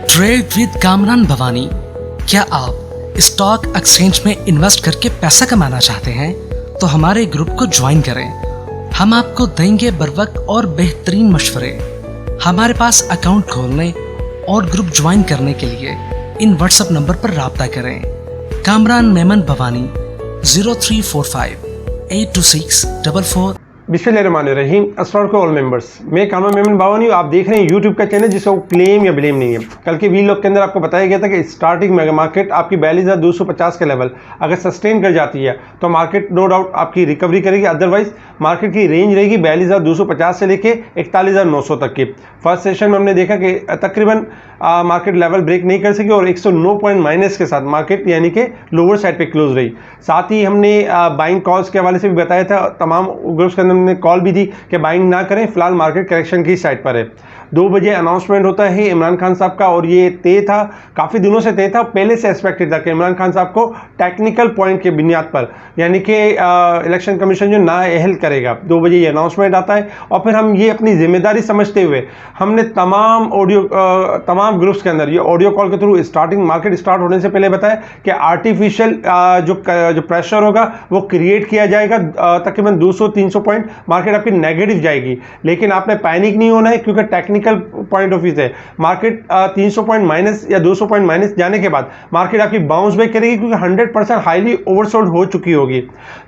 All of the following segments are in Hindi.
Trade with Kamran Bhavani. क्या आप स्टॉक एक्सचेंज में इन्वेस्ट करके पैसा कमाना चाहते हैं तो हमारे ग्रुप को ज्वाइन करें। हम आपको देंगे बर वक्त और बेहतरीन मशवरे। हमारे पास अकाउंट खोलने और ग्रुप ज्वाइन करने के लिए इन व्हाट्सएप नंबर पर राब्ता करें। कामरान मेमन भवानी 0345 826 44। बिस्मिल्लाहिर्रहमानिर्रहीम। अस्सलाम वालेकुम ऑल मेंबर्स। मैं कामरान मेमन भवानी, आप देख रहे हैं यूट्यूब का चैनल जिसका क्लेम या ब्लेम नहीं है। कल के वीडियो के अंदर आपको बताया गया था कि स्टार्टिंग मेगा मार्केट आपकी 42,250 के लेवल अगर सस्टेन कर जाती है तो मार्केट नो डाउट आपकी रिकवरी करेगी। अदरवाइज मार्केट की रेंज रहेगी 42,250 से लेके 41,900 तक की। फर्स्ट सेशन में हमने देखा कि तकरीबन मार्केट लेवल ब्रेक नहीं कर सकी और 109 पॉइंट माइनस के साथ मार्केट यानी कि लोअर साइड पे क्लोज रही। साथ ही हमने बाइंग कॉल्स के हवाले से भी बताया था, तमाम ग्रुप्स के अंदर हमने कॉल भी दी कि बाइंग ना करें, फिलहाल मार्केट करेक्शन की साइड पर है। 2 बजे अनाउंसमेंट होता है इमरान खान साहब का और ये तय था, काफ़ी दिनों से तय था, पहले से एक्सपेक्टेड था कि इमरान खान साहब को टेक्निकल पॉइंट के बुनियाद पर यानी कि इलेक्शन कमीशन जो नाअहल करेगा। 2 बजे ये अनाउंसमेंट आता है और फिर हम ये अपनी जिम्मेदारी समझते हुए हमने तमाम ग्रुप्स के अंदर ये ऑडियो कॉल के थ्रू स्टार्टिंग मार्केट स्टार्ट होने से पहले बताया कि आर्टिफिशियल जो प्रेशर होगा वो क्रिएट किया जाएगा। तकरीबन 200-300 पॉइंट मार्केट आपकी नेगेटिव जाएगी, लेकिन आपने पैनिक नहीं होना है क्योंकि टेक्निकल पॉइंट ऑफ व्यू से मार्केट 300 पॉइंट माइनस या 200 पॉइंट माइनस जाने के बाद मार्केट आपकी बाउंस बैक करेगी क्योंकि 100% हाईली ओवरसोल्ड हो चुकी होगी।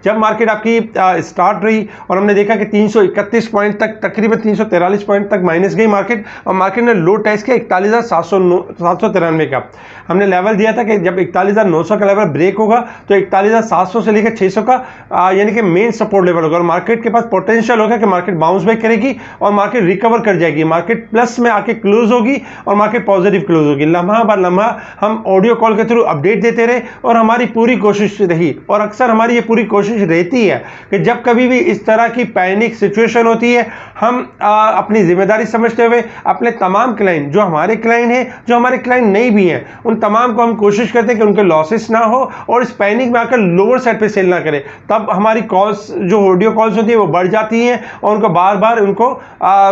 जब मार्केट आपकी स्टार्ट रही और हमने देखा कि 331 पॉइंट तक, तकरीबन 343 पॉइंट तक माइनस गई मार्केट और मार्केट ने लो टेस्ट किया 41,793 का। हमने लेवल दिया था कि जब 41,900 का लेवल ब्रेक होगा तो 41,700 से लेकर 600 का यानी कि मेन सपोर्ट लेवल होगा और मार्केट के पास पोटेंशियल होगा कि मार्केट बाउंस बैक करेगी और मार्केट रिकवर कर जाएगी, मार्केट प्लस में आके क्लोज होगी और मार्केट पॉजिटिव क्लोज होगी। लम्हा बर लम्हा हम ऑडियो कॉल के थ्रू अपडेट देते रहे और हमारी पूरी कोशिश रही और अक्सर हमारी ये पूरी कोशिश रहती है कि जब कभी भी इस तरह की पैनिक सिचुएशन होती है हम अपनी जिम्मेदारी समझते हुए अपने तमाम क्लाइंट, जो हमारे क्लाइंट हैं, जो हमारे क्लाइंट नहीं भी हैं, उन तमाम को हम कोशिश करते हैं कि उनके लॉसेस ना हो और इस पैनिक में आकर लोअर साइड पे सेल ना करें। तब हमारी कॉल्स जो ऑडियो कॉल्स होती है वो बढ़ जाती हैं और उनको बार बार उनको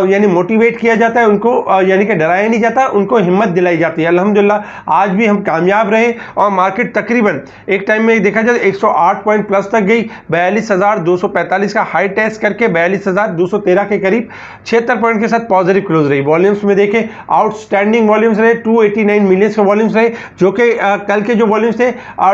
यानी मोटिवेट किया जाता है, उनको यानी कि डराया नहीं जाता, उनको हिम्मत दिलाई जाती है। अल्हम्दुलिल्लाह आज भी हम कामयाब रहे और मार्केट तकरीबन एक टाइम में देखा जाए 108 पॉइंट प्लस तक गई। 42,245 का हाई टेस्ट करके 42,213 के करीब 76 पॉइंट के साथ पॉजिटिव क्लोज रही। वॉल्यूम्स में देखें आउटस्टैंडिंग वॉल्यूम्स रहे, 289 मिलियन के वॉल्यूम्स रहे, जो कि कल के जो वॉल्यूम्स थे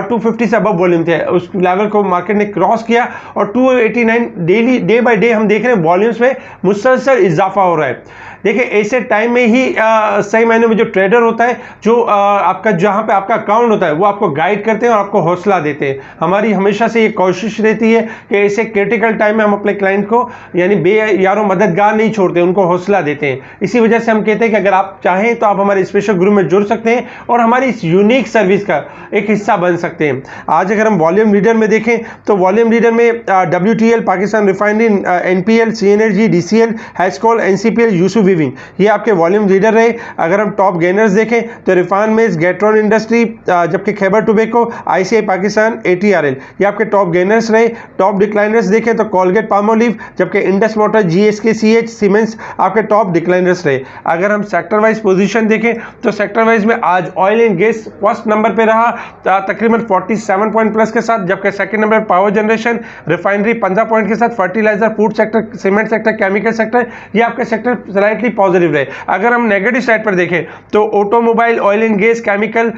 250 से अबव वॉल्यूम थे, उस लेवल को मार्केट ने क्रॉस किया और 289 डेली डे बाय डे हम देख रहे हैं वॉल्यूम्स में मुसलसल इजाफा हो रहा है। देखिए ऐसे टाइम में ही सही मायने में जो ट्रेडर होता है, जो आपका जहां पे आपका अकाउंट होता है वो आपको गाइड करते हैं और आपको हौसला देते हैं। हमारी हमेशा से ये कोशिश रहती है कि ऐसे क्रिटिकल टाइम में हम अपने क्लाइंट को यानी बेयारों मददगार नहीं छोड़ते, उनको हौसला देते हैं। इसी वजह से हम कहते हैं कि अगर आप चाहें तो आप हमारे स्पेशल ग्रुप में जुड़ सकते हैं और हमारी इस यूनिक सर्विस का एक हिस्सा बन सकते हैं। आज अगर हम वॉल्यूम लीडर में देखें तो वॉल्यूम लीडर में WTL, Pakistan refinery, NPL, CNRG, DCL, हैस्कॉल, NCPL, Yusuf weaving, ये आपके वॉल्यूम लीडर रहे। अगर हम टॉप गेनर्स देखें तो रिफाइन मेज, गेट्रॉन इंडस्ट्री, जबकि Khyber tobacco, ICI Pakistan, ATRL, ये आपके टॉप गेनर्स रहे। टॉप डिक्लाइनर्स देखें तो कोलगेट, पामोलिव, जबकि Indus motor, GSK, CH, siemens आपके टॉप डिक्लाइनर्स रहे। अगर हम सेक्टर वाइज पोजीशन देखें तो सेक्टर वाइज में आज oil and gas first number पे रहा तकरीबन 47 पॉइंट प्लस के साथ, जबकि second number power generation, refinery 15 point के साथ, fertiliser, food sector, cement sector, chemical sector, ये आपके सेक्टर स्लाइटली पॉजिटिव रहे। अगर हम नेगेटिव साइड पर देखें तो automobile, oil and gas, chemical,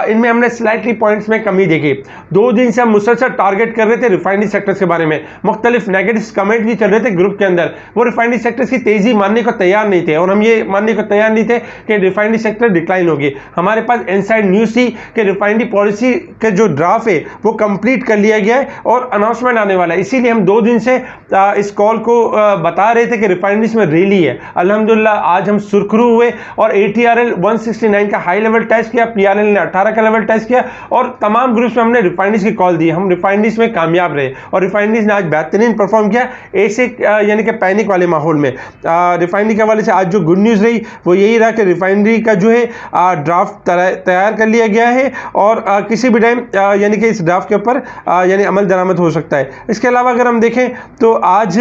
इनमें हमने स्लाइटली पॉइंट्स में कमी देखी। 2 दिन से हम मुसलसल टारगेट कर रहे थे रिफाइनरी सेक्टर्स के बारे में, मुख्तलिफ नेगेटिव कमेंट भी चल रहे थे ग्रुप के अंदर, वो रिफाइनरी सेक्टर्स की तेजी मानने को तैयार नहीं थे और हम ये मानने को तैयार नहीं थे कि रिफाइनरी सेक्टर डिक्लाइन होगी। हमारे पास इनसाइड न्यूज़ थी कि रिफाइनरी पॉलिसी के जो ड्राफ्ट है वो कंप्लीट कर लिया गया है और अनाउंसमेंट आने वाला है, इसीलिए हम 2 दिन से इस कॉल को बता रहे थे कि रिफाइनरीज में रैली है। अल्हम्दुलिल्लाह आज हम सुरखरू हुए और ATRL 169 का हाई लेवल टेस्ट किया, PRL ने 18 का लेवल टेस्ट किया और तमाम ग्रुप्स में हमने रिफाइनरीज की कॉल दी। हम रिफाइनरीज में कामयाब रहे और रिफाइनरीज ने आज बेहतरीन परफॉर्म किया ऐसे यानी कि पैनिक वाले माहौल में। रिफाइनरी के हवाले से आज जो गुड न्यूज़ रही वो यही रहा कि रिफाइनरी का जो है ड्राफ्ट तैयार कर लिया गया है और किसी भी टाइम यानी कि इस ड्राफ्ट के ऊपर यानी अमल दरामद हो सकता है। इसके अलावा अगर हम देखें तो आज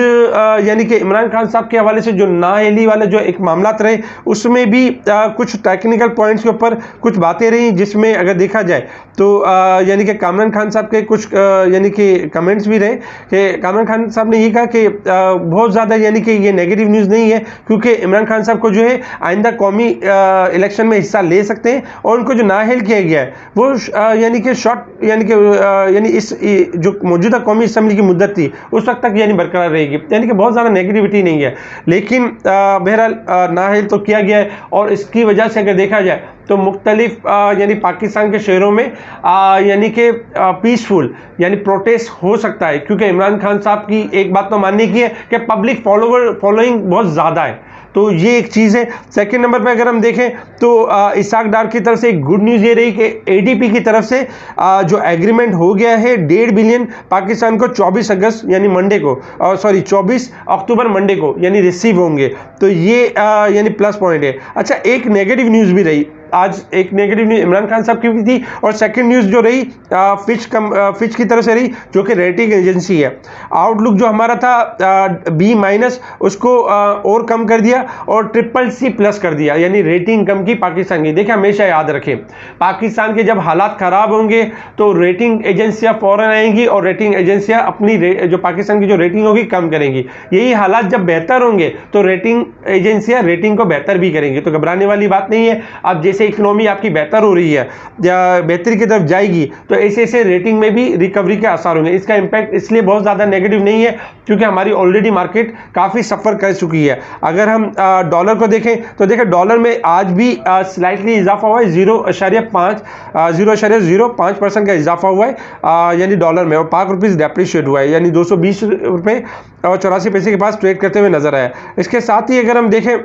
यानी कि इमरान खान साहब के हवाले से जो नाअहली वाला जो एक मामलात रहे, उसमें भी कुछ टेक्निकल पॉइंट्स के ऊपर कुछ बातें रही, जिसमें अगर देखा जाए तो यानी कि कामरान खान साहब के कुछ यानी कि कमेंट्स भी रहे कि कामरान खान साहब ने ये कहा कि बहुत ज़्यादा यानी कि ये नेगेटिव न्यूज़ नहीं है, क्योंकि इमरान खान साहब को जो है आइंदा कौमी इलेक्शन में हिस्सा ले सकते हैं, और उनको जो नाअहल किया गया है वो यानी कि शॉर्ट यानी कि यानी इस जो मौजूदा कौमी असम्बली की मुद्दत थी उस वक्त तक यानी बरकरार रहेगी, यानी कि बहुत ज़्यादा नेगेटिविटी नहीं है। लेकिन बहरहाल नाअहल तो किया गया है, और इसकी वजह से अगर देखा जाए तो मुख्तलिफ यानी पाकिस्तान के शहरों में यानी कि पीसफुल यानी प्रोटेस्ट हो सकता है, क्योंकि इमरान खान साहब की एक बात तो मानने की है कि पब्लिक फॉलोइंग बहुत ज़्यादा है, तो ये एक चीज़ है। सेकंड नंबर पे अगर हम देखें तो इसाक डार की तरफ से एक गुड न्यूज़ ये रही कि एडीपी की तरफ से जो एग्रीमेंट हो गया है 1.5 बिलियन पाकिस्तान को 24 अगस्त यानी मंडे को, सॉरी 24 अक्टूबर मंडे को यानी रिसीव होंगे, तो ये यानी प्लस पॉइंट है। अच्छा, एक नेगेटिव न्यूज़ भी रही आज, एक नेगेटिव न्यूज़ इमरान खान साहब की भी थी, और सेकंड न्यूज़ जो रही फिच की तरफ से रही, जो कि रेटिंग एजेंसी है। आउटलुक जो हमारा था B- उसको और कम कर दिया और CCC+ कर दिया, यानी रेटिंग कम की पाकिस्तान की। देखिए, हमेशा याद रखें, पाकिस्तान के जब हालात ख़राब होंगे तो रेटिंग एजेंसियाँ फ़ौरन आएंगी और रेटिंग एजेंसियाँ अपनी जो पाकिस्तान की जो रेटिंग होगी कम करेंगी। यही हालात जब बेहतर होंगे तो रेटिंग एजेंसियाँ रेटिंग को बेहतर भी करेंगी, तो घबराने वाली बात नहीं है। अब जैसे इकोनॉमी आपकी बेहतर हो रही है या बेहतरी की तरफ जाएगी, तो ऐसे ऐसे रेटिंग में भी रिकवरी के आसार होंगे। इसका इम्पैक्ट इसलिए बहुत ज़्यादा नेगेटिव नहीं है क्योंकि हमारी ऑलरेडी मार्केट काफ़ी सफ़र कर चुकी है। अगर हम डॉलर को देखें तो देखें डॉलर में आज भी स्लाइटली इजाफा हुआ है, 0.05% का इजाफा हुआ है यानी डॉलर में, और पाक रुपीज़ डेप्रिशिएट हुआ है, यानी 220 रुपये और 84 पैसे के पास ट्रेड करते हुए नजर आया। इसके साथ ही अगर हम देखें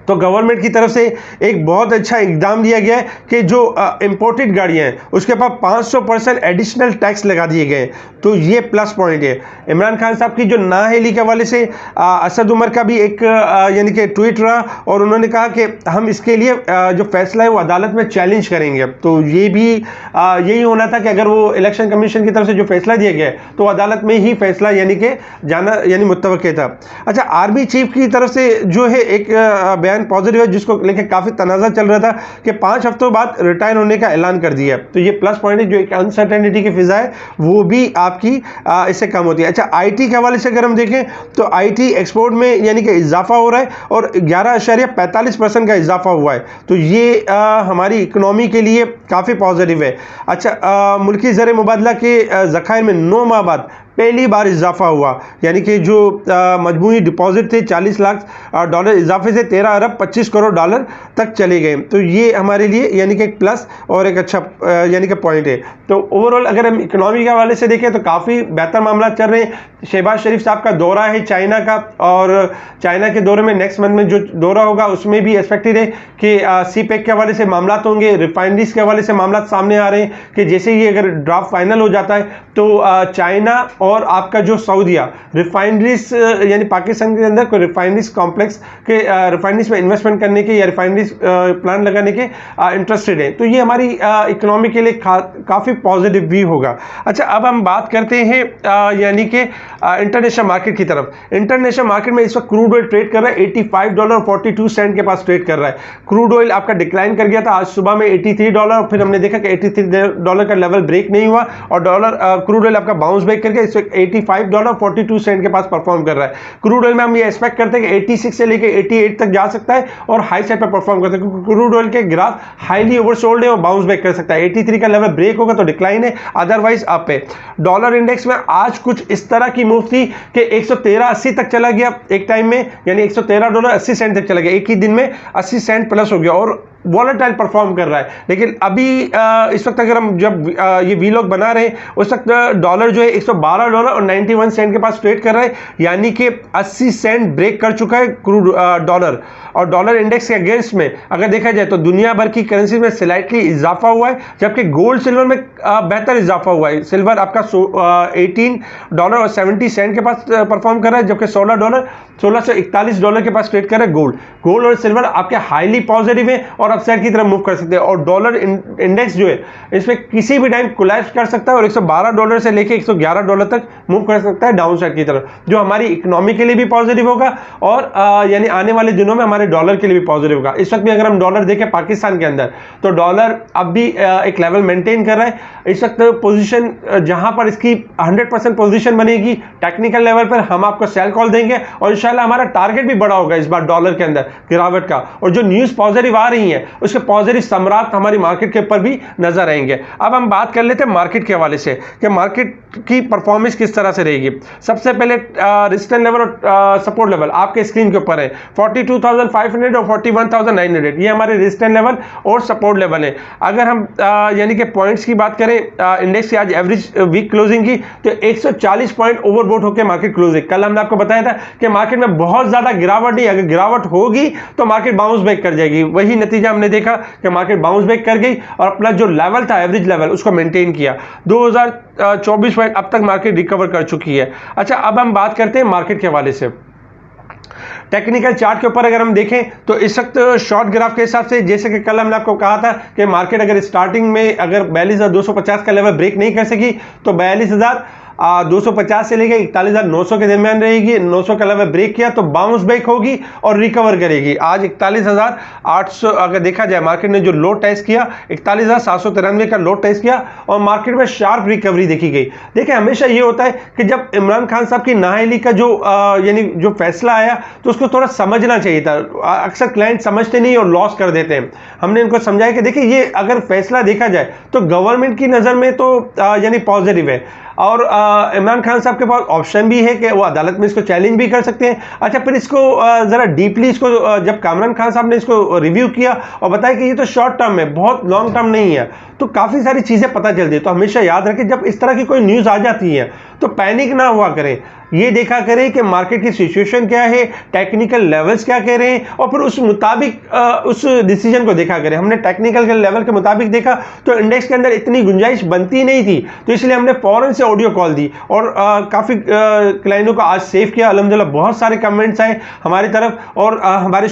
तो गवर्नमेंट की तरफ से एक बहुत अच्छा इकदाम लिया गया है कि जो इंपोर्टेड गाड़ियां हैं उसके पास 500% एडिशनल टैक्स लगा दिए गए, तो ये प्लस पॉइंट है। इमरान खान साहब की जो नाअहली के हवाले से असद उमर का भी एक यानी कि ट्वीट रहा, और उन्होंने कहा कि हम इसके लिए जो फैसला है वो अदालत में चैलेंज करेंगे, तो ये भी यही होना था कि अगर वो इलेक्शन कमीशन की तरफ से जो फैसला दिया गया है तो अदालत में ही फैसला यानी कि जाना यानी मुत्तवक्के था। अच्छा, आर्मी चीफ की तरफ से जो है एक पॉजिटिव है, जिसको लेकर काफी तनाजा चल रहा था कि 5 हफ्तों बाद रिटायर होने का ऐलान कर दिया, तो ये प्लस पॉइंट है। जो एक अनसर्टेनिटी की फिजा है वो भी आपकी इससे कम होती है। अच्छा, आईटी के हवाले से अगर हम देखें तो आईटी एक्सपोर्ट में यानी कि इजाफा हो रहा है और 11.45% का इजाफा हुआ है, तो ये हमारी इकोनॉमी के लिए काफ़ी पॉजिटिव है। अच्छा, मुल्की ज़र मुबादला के ज़खायर में 9 माह बाद पहली बार इजाफा हुआ, यानी कि जो मजमूई डिपॉजिट थे 40 लाख डॉलर इजाफे से 13 अरब 25 करोड़ डॉलर तक चले गए, तो ये हमारे लिए यानी कि एक प्लस और एक अच्छा यानी कि पॉइंट है। तो ओवरऑल अगर हम इकोनॉमी के हवाले से देखें तो काफ़ी बेहतर मामला चल रहे हैं। शहबाज शरीफ साहब का दौरा है चाइना का, और चाइना के दौरे में नेक्स्ट मंथ में जो दौरा होगा उसमें भी एक्सपेक्टेड है कि CPEC के हवाले से मामला होंगे, रिफाइनरीज के हवाले से मामला सामने आ रहे हैं कि जैसे ही अगर ड्राफ्ट फाइनल हो जाता है तो चाइना और आपका जो सऊदीया रिफाइनरीज यानी पाकिस्तान के अंदर कोई रिफाइनरीज कॉम्प्लेक्स के रिफाइनरीज में इन्वेस्टमेंट करने के या रिफाइनरीज प्लांट लगाने के इंटरेस्टेड है, तो ये हमारी इकोनॉमी के लिए काफ़ी पॉजिटिव भी होगा। अच्छा, अब हम बात करते हैं यानी कि इंटरनेशनल मार्केट की तरफ। इंटरनेशनल मार्केट में इस वक्त क्रूड ऑयल ट्रेड कर रहा है $85.42 के पास ट्रेड कर रहा है। क्रूड ऑयल आपका डिक्लाइन कर गया था आज सुबह में $83, फिर हमने देखा कि $83 का लेवल ब्रेक नहीं हुआ और क्रूड ऑयल आपका बाउंस बैक करके इस वक्त $85.42 के पास परफॉर्म कर रहा है। क्रूड ऑयल में हम ये एक्सपेक्ट करते हैं कि 86 से लेकर 88 तक जा सकता है और हाई साइड पर परफॉर्म करता है, क्योंकि क्रूड ऑयल के ग्राफ हाईली ओवरसोल्ड है और बाउंस बैक कर सकता है। 83 का लेवल ब्रेक होगा तो डिक्लाइन है, अदरवाइज अप है। डॉलर इंडेक्स में आज कुछ इस तरह की मूव थी कि 113.80 तक चला गया एक टाइम में, यानी $113.80 तक चला गया, एक ही दिन में 80 सेंट प्लस हो गया और वॉलेटाइल परफॉर्म कर रहा है। लेकिन अभी इस वक्त अगर हम जब ये वीलॉग बना रहे हैं उस वक्त डॉलर जो है $112.91 के पास ट्रेड कर रहा है, यानी कि 80 सेंट ब्रेक कर चुका है क्रूड डॉलर। और डॉलर इंडेक्स के अगेंस्ट में अगर देखा जाए तो दुनिया भर की करेंसी में स्लाइटली इजाफा हुआ है, जबकि गोल्ड सिल्वर में बेहतर इजाफा हुआ है। सिल्वर आपका $18.70 के पास परफॉर्म कर रहा है, जबकि $16.41 के पास ट्रेड कर रहा है गोल्ड और सिल्वर आपके हाईली पॉजिटिव है और अपसाइड की तरफ मूव कर सकते हैं। और डॉलर इंडेक्स जो है इसमें किसी भी टाइम कोलैप्स कर सकता है और $112 से लेके $111 तक मूव कर सकता है डाउन साइड की तरफ, जो हमारी इकोनॉमी के लिए भी पॉजिटिव होगा और यानी आने वाले दिनों में हमारे डॉलर के लिए भी पॉजिटिव होगा। इस वक्त भी अगर हम डॉलर देखें पाकिस्तान के अंदर तो डॉलर अब भी एक लेवल मेंटेन कर रहा है। इस वक्त पोजीशन जहां पर इसकी 100% पोजीशन बनेगी टेक्निकल लेवल पर, हम आपको सेल कॉल देंगे और इंशाल्लाह हमारा टारगेट भी बड़ा होगा इस बार डॉलर के अंदर गिरावट का। और जो न्यूज़ पॉजिटिव आ रही है उसके पॉजिटिव सम्राट हमारी मार्केट के ऊपर भी नजर आएंगे। अब हम बात कर लेते हैं मार्केट के हवाले से कि मार्केट की परफॉर्मेंस किस तरह से रहेगी। सबसे पहले रेजिस्टेंस लेवल और सपोर्ट लेवल आपके स्क्रीन के ऊपर है 42,500 और 41,900, ये हमारे रेजिस्टेंस लेवल और सपोर्ट लेवल है। अगर हम यानी कि पॉइंट्स की बात करें इंडेक्स की आज एवरेज वीक क्लोजिंग की तो 140 पॉइंट ओवरबोट होकर मार्केट क्लोज है। कल हमने आपको बताया था कि मार्केट में बहुत ज्यादा गिरावट नहीं, अगर गिरावट होगी तो मार्केट बाउंस बैक कर जाएगी। वही नतीजा हमने देखा कि मार्केट बाउंस बैक कर गई और अपना जो लेवल था एवरेज लेवल उसको मेंटेन किया। 2024 पॉइंट अब तक मार्केट रिकवर कर चुकी है। अच्छा, अब हम बात करते हैं मार्केट के हवाले से टेक्निकल चार्ट के ऊपर। अगर हम देखें तो इस वक्त शॉर्ट ग्राफ के हिसाब से, जैसे कि कल हमने आपको कहा था कि मार्केट अगर स्टार्टिंग में अगर 42,250 का लेवल ब्रेक नहीं कर सकी तो 42,250 से लेकर 41,900 के दरमियान रहेगी। 900 का लेवल ब्रेक किया तो बाउंस बैक होगी और रिकवर करेगी। आज 41,800 अगर देखा जाए, मार्केट ने जो लो टेस्ट किया 41,793 का लो टेस्ट किया और मार्केट में शार्प रिकवरी देखी गई। देखिए, हमेशा ये होता है कि जब इमरान खान साहब की नाअहली का जो यानी जो फैसला आया तो उसको थोड़ा समझना चाहिए था। अक्सर क्लाइंट समझते नहीं और लॉस कर देते हैं। हमने इनको समझाया कि देखिए, ये अगर फैसला देखा जाए तो गवर्नमेंट की नज़र में तो यानी पॉजिटिव है और इमरान खान साहब के पास ऑप्शन भी है कि वो अदालत में इसको चैलेंज भी कर सकते हैं। अच्छा, फिर इसको ज़रा डीपली इसको जब कामरान खान साहब ने इसको रिव्यू किया और बताया कि ये तो शॉर्ट टर्म है, बहुत लॉन्ग टर्म नहीं है, तो काफ़ी सारी चीज़ें पता चलती है। तो हमेशा याद रखें, जब इस तरह की कोई न्यूज़ आ जाती है तो पैनिक ना हुआ करें, ये देखा करें कि मार्केट की सिचुएशन क्या है, टेक्निकल लेवल्स क्या कह रहे हैं और फिर उस मुताबिक उस डिसीजन को देखा करें। हमने टेक्निकल के लेवल के मुताबिक देखा तो इंडेक्स के अंदर इतनी गुंजाइश बनती नहीं थी, तो इसलिए हमने फौरन से ऑडियो कॉल दी और काफ़ी क्लाइंटों को आज सेव किया। अल्हम्दुलिल्लाह बहुत सारे कमेंट्स आए हमारी तरफ और हमारे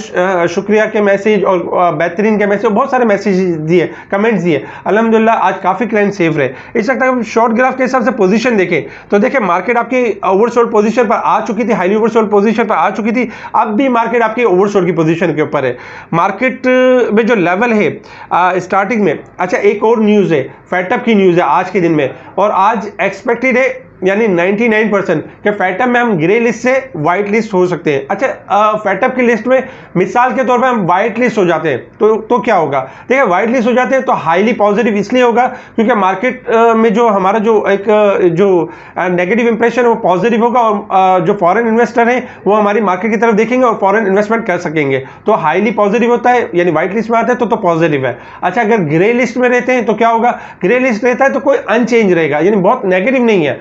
शुक्रिया के मैसेज और बेहतरीन के मैसेज, बहुत सारे मैसेज दिए, कमेंट्स दिए। अल्हम्दुलिल्लाह आज काफ़ी क्लाइंट सेव रहे। इस वक्त हम शॉर्ट ग्राफ के हिसाब से पोजीशन देखें तो देखिए, मार्केट आपकी ओवरसोल्ड पोजीशन पर आ चुकी थी, हाईली ओवरसोल्ड पोजीशन पर आ चुकी थी। अब भी मार्केट आपकी ओवरसोल्ड की पोजीशन के ऊपर है। मार्केट में जो लेवल है स्टार्टिंग में, अच्छा एक और न्यूज़ है, फैटअप की न्यूज़ है आज के दिन में और आज एक्सपेक्टेड है यानी 99% कि फैटअप में हम ग्रे लिस्ट से व्हाइट लिस्ट हो सकते हैं। अच्छा, फैटअप की लिस्ट में मिसाल के तौर पे हम व्हाइट लिस्ट हो जाते हैं तो क्या होगा? देखिए, व्हाइट लिस्ट हो जाते हैं तो हाईली पॉजिटिव इसलिए होगा क्योंकि मार्केट में जो हमारा जो एक जो नेगेटिव इंप्रेशन वो पॉजिटिव होगा और जो फॉरेन इन्वेस्टर हैं वो हमारी मार्केट की तरफ देखेंगे और फॉरेन इन्वेस्टमेंट कर सकेंगे, तो हाईली पॉजिटिव होता है, यानी व्हाइट लिस्ट में आता है तो पॉजिटिव है। अच्छा, अगर ग्रे लिस्ट में रहते हैं तो क्या होगा? ग्रे लिस्ट रहता है तो कोई अनचेंज रहेगा, यानी बहुत नेगेटिव नहीं है,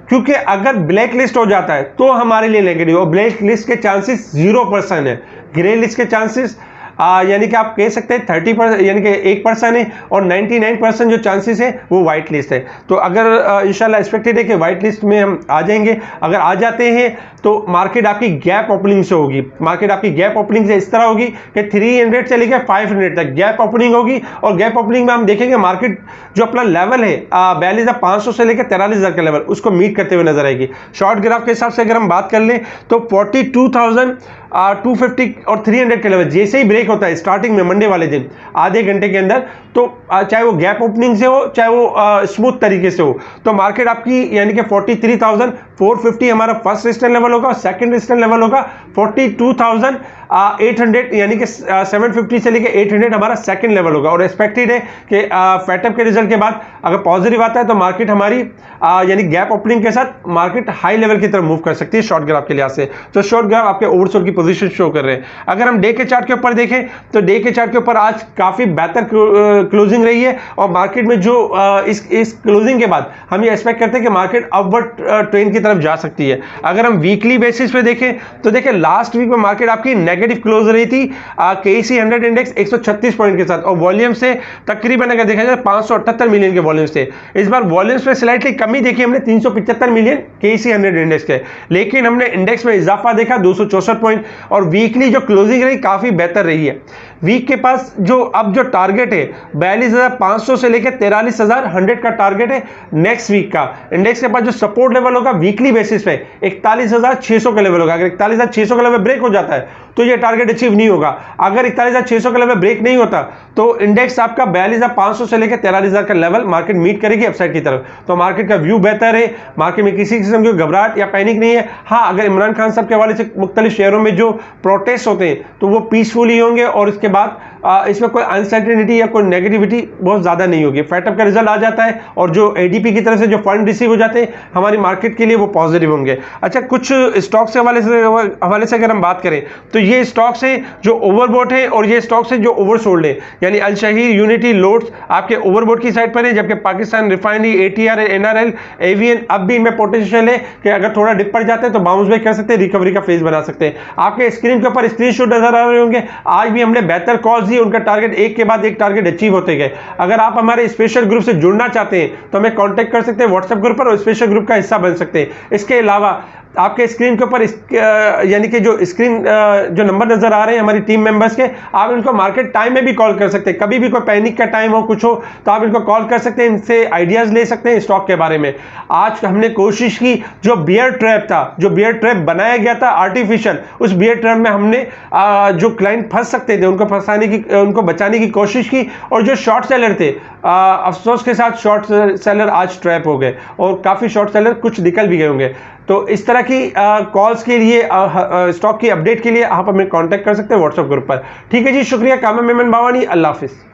क्योंकि अगर ब्लैक लिस्ट हो जाता है तो हमारे लिए नेगेटिव, और ब्लैक लिस्ट के चांसेस 0% है। ग्रे लिस्ट के चांसेस यानी कि आप कह सकते हैं 30% यानी कि 1% है और 99% जो चांसेस है वो व्हाइट लिस्ट है। तो अगर इंशाल्लाह एक्सपेक्टेड है कि व्हाइट लिस्ट में हम आ जाएंगे। अगर आ जाते हैं तो मार्केट आपकी गैप ओपनिंग से होगी। मार्केट आपकी गैप ओपनिंग से इस तरह होगी कि 300 से लेकर 500 तक गैप ओपनिंग होगी और गैप ओपनिंग में हम देखेंगे मार्केट जो अपना लेवल है 42,500 से लेकर 43,000 का लेवल उसको मीट करते हुए नजर आएगी। शॉर्ट ग्राफ के हिसाब से अगर हम बात कर लें तो 42,250 और 300 के लेवल जैसे ही ब्रेक होता है स्टार्टिंग में मंडे वाले दिन आधे घंटे के अंदर, तो चाहे वो गैप ओपनिंग से हो चाहे वो स्मूथ तरीके से हो, तो मार्केट आपकी यानी कि 43,450 हमारा फर्स्ट रेजिस्टेंस लेवल होगा और सेकंड रेजिस्टेंस लेवल होगा 42,800 यानी कि 750 से लेकर 800 हमारा सेकंड लेवल होगा। और एक्सपेक्टेड है कि फैटअप के रिजल्ट के बाद अगर पॉजिटिव आता है तो मार्केट हमारी यानी गैप ओपनिंग के साथ मार्केट हाई लेवल की तरफ मूव कर सकती है शॉर्ट ग्राफ के लिहाज से। तो शॉर्ट ग्राफ आपके ओवरसोल्ड की पोजीशन शो कर रहे हैं। अगर हम डे के चार्ट के ऊपर देखें तो डे के चार्ट के ऊपर आज काफी बेहतर क्लोजिंग रही है और मार्केट में जो इस क्लोजिंग के बाद हम ये एक्सपेक्ट करते हैं कि मार्केट अपवर्ड ट्रेंड की तरफ जा सकती है। अगर हम वीकली बेसिस पे देखें तो देखिए लास्ट वीक में मार्केट आपकी नेगेटिव क्लोज रही थी केसी 100 इंडेक्स 136 पॉइंट के साथ और वॉल्यूम से तकरीबन अगर देखा जाए 578 मिलियन के वॉल्यूम से। इस बार वॉल्यूम्स में स्लाइटली कमी देखी हमने 375 मिलियन केसी 100 इंडेक्स के, लेकिन हमने इंडेक्स में इजाफा देखा 264 पॉइंट और वीकली जो क्लोजिंग रही काफी बेहतर रही है। वीक के पास जो अब जो टारगेट है 42,500 से लेकर 43,100 का टारगेट है नेक्स्ट वीक का। इंडेक्स के पास जो सपोर्ट लेवल होगा वीकली बेसिस पे 41,600 का लेवल होगा। अगर 41,600 का लेवल ब्रेक हो जाता है तो ये टारगेट अचीव नहीं होगा। अगर 41,600 का लेवल ब्रेक नहीं होता तो इंडेक्स आपका 42,500 से लेकर 43,000 का लेवल मार्केट मीट करेगी अपसाइड की तरफ। तो मार्केट का व्यू बेहतर है, मार्केट में किसी किस्म की घबराहट या पैनिक नहीं है। हाँ, अगर इमरान खान साहब के हवाले से मुख्तलिफ शहरों में जो प्रोटेस्ट होते हैं तो वो पीसफुली होंगे और इसके बाद इसमें कोई अनसर्टेनिटी या कोई नेगेटिविटी बहुत ज़्यादा नहीं होगी। फैटअप का रिजल्ट आ जाता है और जो एडीपी की तरफ से जो फंड रिसीव हो जाते हैं हमारी मार्केट के लिए वो पॉजिटिव होंगे। अच्छा, कुछ स्टॉक्स के हवाले से अगर हम बात करें तो ये स्टॉक्स हैं जो ओवरबॉट है और ये स्टॉक्स हैं जो ओवरसोल्ड है। यानी अल शहीर, यूनिटी, लोड्स आपके ओवरबॉट की साइड पर है, जबकि Pakistan refinery, ATR, NRL, AVN अब भी इनमें पोटेंशियल है कि अगर थोड़ा डिप पड़ जाते हैं तो बाउंस बैक कर सकते हैं, रिकवरी का फेज बना सकते हैं। आपके स्क्रीन के ऊपर स्क्रीनशॉट नजर आ रहे होंगे। आज भी हमने बेहतर कॉल्स दी, उनका टारगेट एक के बाद एक टारगेट अचीव होते गए। अगर आप हमारे स्पेशल ग्रुप से जुड़ना चाहते हैं तो हमें कांटेक्ट कर सकते हैं व्हाट्सएप ग्रुप पर और स्पेशल ग्रुप का हिस्सा बन सकते हैं। इसके अलावा आपके स्क्रीन के ऊपर यानी कि जो स्क्रीन जो नंबर नजर आ रहे हैं हमारी टीम मेंबर्स के, आप इनको मार्केट टाइम में भी कॉल कर सकते हैं। कभी भी कोई पैनिक का टाइम हो, कुछ हो, तो आप इनको कॉल कर सकते हैं, इनसे आइडियाज ले सकते हैं स्टॉक के बारे में। आज हमने कोशिश की, जो बियर ट्रैप था, जो बियर ट्रैप बनाया गया था आर्टिफिशियल, उस बियर ट्रैप में हमने जो क्लाइंट फंस सकते थे उनको बचाने की कोशिश की। और जो शॉर्ट सेलर थे, अफसोस के साथ शॉर्ट सेलर आज ट्रैप हो गए और काफ़ी शॉर्ट सेलर कुछ निकल भी गए होंगे। तो इस तरह की कॉल्स के लिए, स्टॉक की अपडेट के लिए आप हमें कांटेक्ट कर सकते हैं व्हाट्सएप ग्रुप पर। ठीक है जी, शुक्रिया। कामरान मेमन बावानी, अल्लाह हाफिज़।